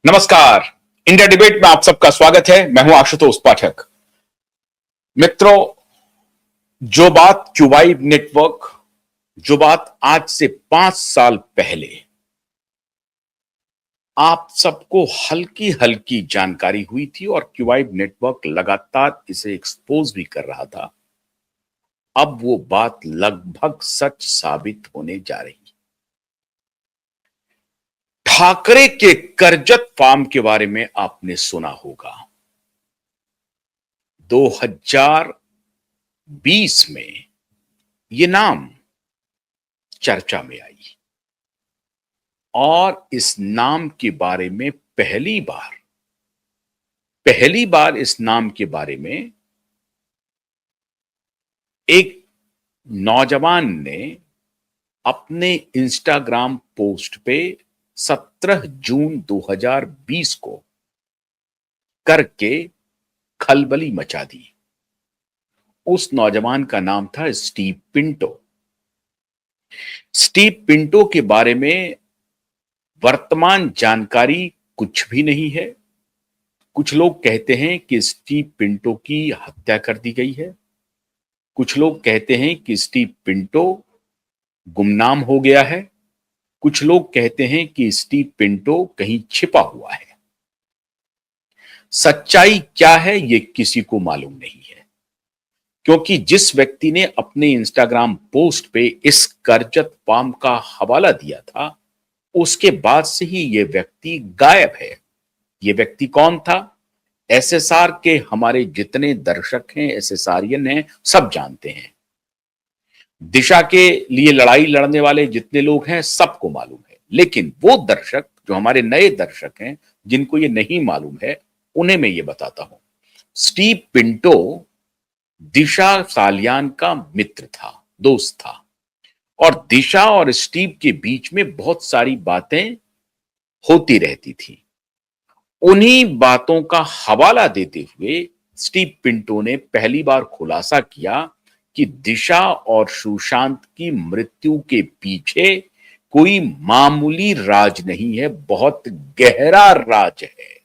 नमस्कार। India debate में आप सबका स्वागत है। मैं हूं आशुतोष पाठक। मित्रों, जो बात क्यूबाइब नेटवर्क, जो बात आज से 5 साल पहले आप सबको हल्की हल्की जानकारी हुई थी और क्यूबाइब नेटवर्क लगातार इसे एक्सपोज भी कर रहा था, अब वो बात लगभग सच साबित होने जा रही है। ठाकरे के करजत फार्म के बारे में आपने सुना होगा। 2020 में ये नाम चर्चा में आई और इस नाम के बारे में पहली बार इस नाम के बारे में एक नौजवान ने अपने इंस्टाग्राम पोस्ट पे 17 जून 2020 को करके खलबली मचा दी। उस नौजवान का नाम था स्टीव पिंटो। स्टीव पिंटो के बारे में वर्तमान जानकारी कुछ भी नहीं है। कुछ लोग कहते हैं कि स्टीव पिंटो की हत्या कर दी गई है। कुछ लोग कहते हैं कि स्टीव पिंटो गुमनाम हो गया है। कुछ लोग कहते हैं कि स्टीव पिंटो कहीं छिपा हुआ है। सच्चाई क्या है ये किसी को मालूम नहीं है, क्योंकि जिस व्यक्ति ने अपने इंस्टाग्राम पोस्ट पे इस करजत फार्म का हवाला दिया था, उसके बाद से ही यह व्यक्ति गायब है। यह व्यक्ति कौन था? एसएसआर के हमारे जितने दर्शक हैं, एसएसआरियन हैं, सब जानते हैं। दिशा के लिए लड़ाई लड़ने वाले जितने लोग हैं, सबको मालूम है। लेकिन वो दर्शक जो हमारे नए दर्शक हैं, जिनको ये नहीं मालूम है, उन्हें मैं ये बताता हूं। स्टीव पिंटो दिशा सालियान का मित्र था, दोस्त था, और दिशा और स्टीव के बीच में बहुत सारी बातें होती रहती थी। उन्हीं बातों का हवाला देते हुए स्टीव पिंटो ने पहली बार खुलासा किया कि दिशा और सुशांत की मृत्यु के पीछे कोई मामूली राज नहीं है, बहुत गहरा राज है।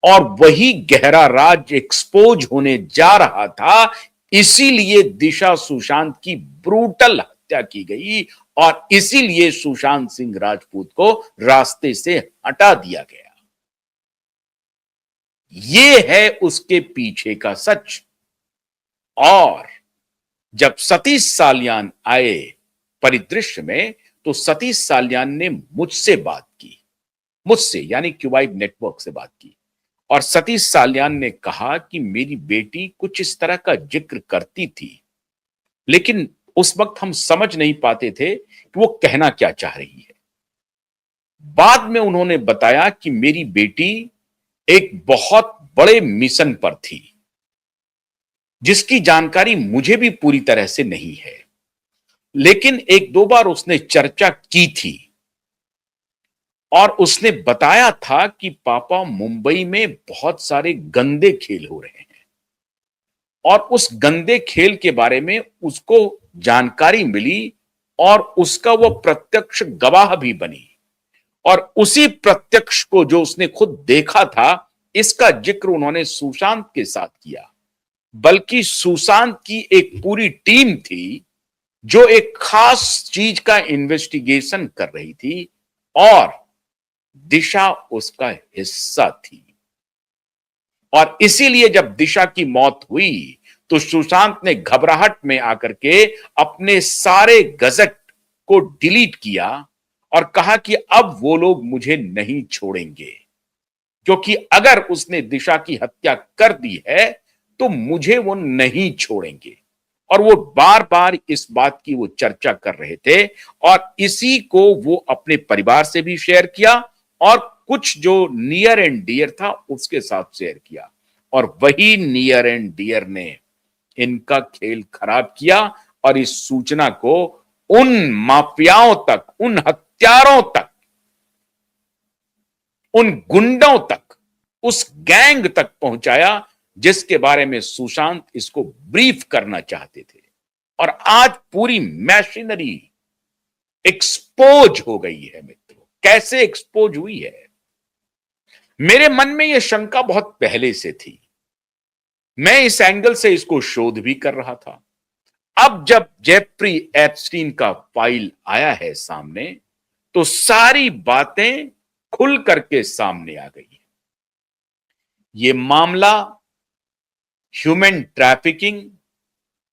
और वही गहरा राज एक्सपोज होने जा रहा था, इसीलिए दिशा सुशांत की ब्रूटल हत्या की गई और इसीलिए सुशांत सिंह राजपूत को रास्ते से हटा दिया गया। ये है उसके पीछे का सच। और जब सतीश सालियान आए परिदृश्य में, तो सतीश सालियान ने मुझसे बात की, मुझसे यानी क्यूबाइब नेटवर्क से बात की, और सतीश सालियान ने कहा कि मेरी बेटी कुछ इस तरह का जिक्र करती थी, लेकिन उस वक्त हम समझ नहीं पाते थे कि वो कहना क्या चाह रही है। बाद में उन्होंने बताया कि मेरी बेटी एक बहुत बड़े मिशन पर थी, जिसकी जानकारी मुझे भी पूरी तरह से नहीं है, लेकिन एक दो बार उसने चर्चा की थी और उसने बताया था कि पापा, मुंबई में बहुत सारे गंदे खेल हो रहे हैं और उस गंदे खेल के बारे में उसको जानकारी मिली और उसका वो प्रत्यक्ष गवाह भी बनी। और उसी प्रत्यक्ष को, जो उसने खुद देखा था, इसका जिक्र उन्होंने सुशांत के साथ किया। बल्कि सुशांत की एक पूरी टीम थी जो एक खास चीज का इन्वेस्टिगेशन कर रही थी और दिशा उसका हिस्सा थी। और इसीलिए जब दिशा की मौत हुई तो सुशांत ने घबराहट में आकर के अपने सारे गजट को डिलीट किया और कहा कि अब वो लोग मुझे नहीं छोड़ेंगे, क्योंकि अगर उसने दिशा की हत्या कर दी है तो मुझे वो नहीं छोड़ेंगे। और वो बार बार इस बात की वो चर्चा कर रहे थे और इसी को वो अपने परिवार से भी शेयर किया और कुछ जो नियर एंड डियर था उसके साथ शेयर किया। और वही नियर एंड डियर ने इनका खेल खराब किया और इस सूचना को उन माफियाओं तक, उन हत्यारों तक, उन गुंडों तक, उस गैंग तक पहुंचाया जिसके बारे में सुशांत इसको ब्रीफ करना चाहते थे। और आज पूरी मशीनरी एक्सपोज हो गई है। मित्रों, कैसे एक्सपोज हुई है? मेरे मन में यह शंका बहुत पहले से थी। मैं इस एंगल से इसको शोध भी कर रहा था। अब जब जेफ्री एप्स्टीन का फाइल आया है सामने, तो सारी बातें खुल करके सामने आ गई है। ये मामला human trafficking,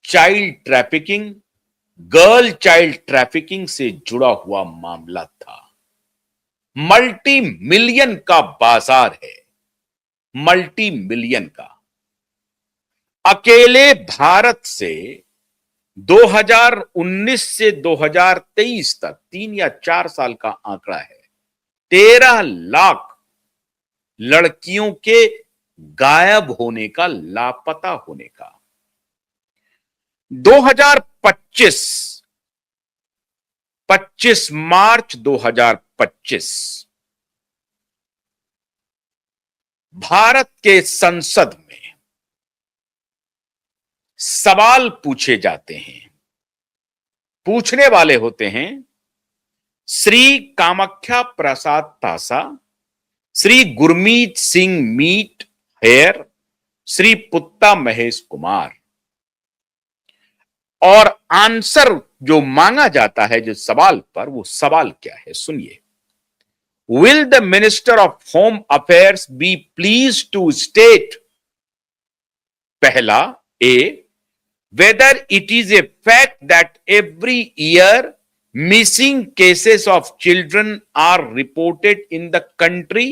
child trafficking, girl child trafficking से जुड़ा हुआ मामला था। मल्टी मिलियन का बाजार है, मल्टी मिलियन का। अकेले भारत से 2019 से 2023 तक 3 या 4 साल का आंकड़ा है, 13 लाख लड़कियों के गायब होने का, लापता होने का। 2025, 25 मार्च 2025 भारत के संसद में सवाल पूछे जाते हैं। पूछने वाले होते हैं श्री कामाख्या प्रसाद तासा, श्री गुरमीत सिंह मीट हेयर, श्री पुत्ता महेश कुमार। और आंसर जो मांगा जाता है जिस सवाल पर, वो सवाल क्या है सुनिए। Will the minister of home affairs be please to state, पहला A, whether it is a fact that every year missing cases of children are reported in the country।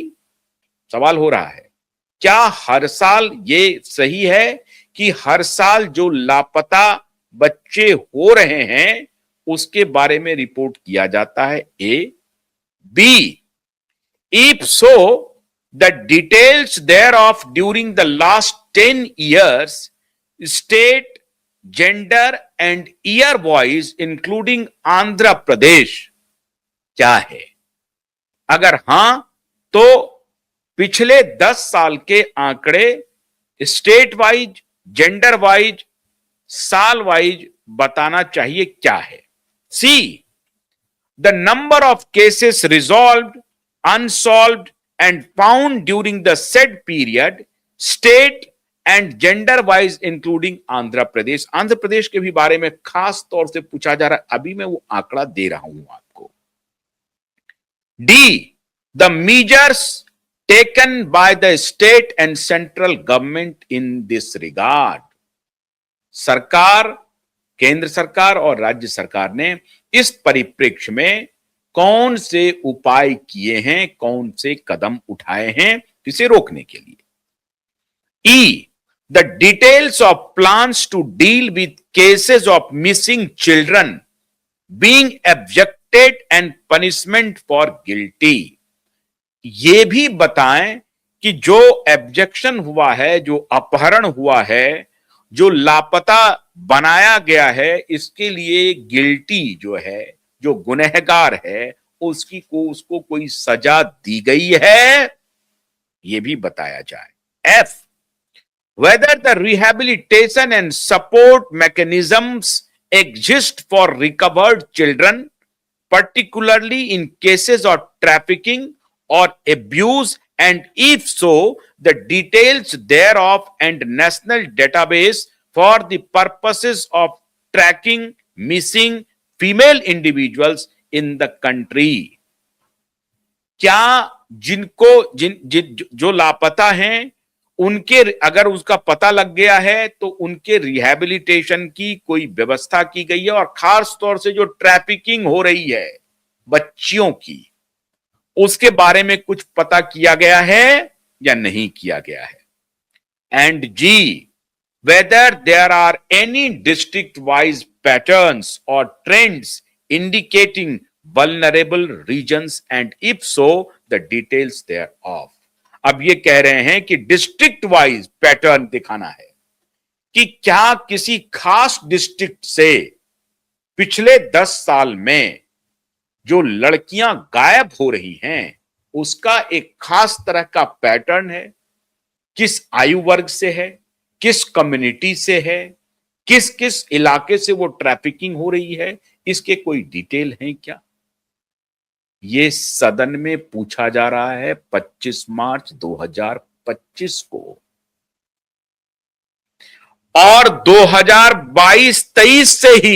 सवाल हो रहा है, क्या हर साल ये सही है कि हर साल जो लापता बच्चे हो रहे हैं उसके बारे में रिपोर्ट किया जाता है? A. B, if so the details thereof during the last 10 years state gender and year wise including Andhra Pradesh क्या है? अगर हां तो पिछले 10 साल के आंकड़े स्टेट वाइज, जेंडर वाइज, साल वाइज बताना चाहिए क्या है। C, the number of cases resolved, unsolved and found during the said period, state and gender wise including Andhra Pradesh. Andhra Pradesh के भी बारे में खास तौर से पूछा जा रहा है, अभी मैं वो आंकड़ा दे रहा हूं आपको। D, the measures taken by the state and central government in this regard. सरकार, केंद्र सरकार और राज्य सरकार ने इस परिप्रेक्ष्य में कौन से उपाय किए हैं, कौन से कदम उठाए हैं इसे रोकने के लिए। E, the details of plans to deal with cases of missing children being abducted and punishment for guilty। ये भी बताएं कि जो एब्जेक्शन हुआ है, जो अपहरण हुआ है, जो लापता बनाया गया है, इसके लिए गिल्टी जो है, जो गुनहगार है, उसको कोई सजा दी गई है, ये भी बताया जाए। F, whether the rehabilitation and support mechanisms exist for recovered children, particularly in cases of trafficking or abuse, and if so, the details thereof and national database for the purposes of tracking missing female individuals in the country। क्या जिनको जो लापता हैं उनके अगर उसका पता लग गया है तो उनके रिहैबिलिटेशन की कोई व्यवस्था की गई है? और खास तौर से जो ट्रैफिकिंग हो रही है बच्चियों की, उसके बारे में कुछ पता किया गया है या नहीं किया गया है? And G, whether there are any district wise patterns और trends indicating vulnerable regions, and if so the details thereof. अब ये कह रहे हैं कि डिस्ट्रिक्ट वाइज पैटर्न दिखाना है कि क्या किसी खास डिस्ट्रिक्ट से पिछले 10 साल में जो लड़कियां गायब हो रही हैं उसका एक खास तरह का पैटर्न है, किस आयु वर्ग से है, किस कम्युनिटी से है, किस किस इलाके से वो ट्रैफिकिंग हो रही है, इसके कोई डिटेल हैं क्या? ये सदन में पूछा जा रहा है 25 मार्च 2025 को, और 2022-23 से ही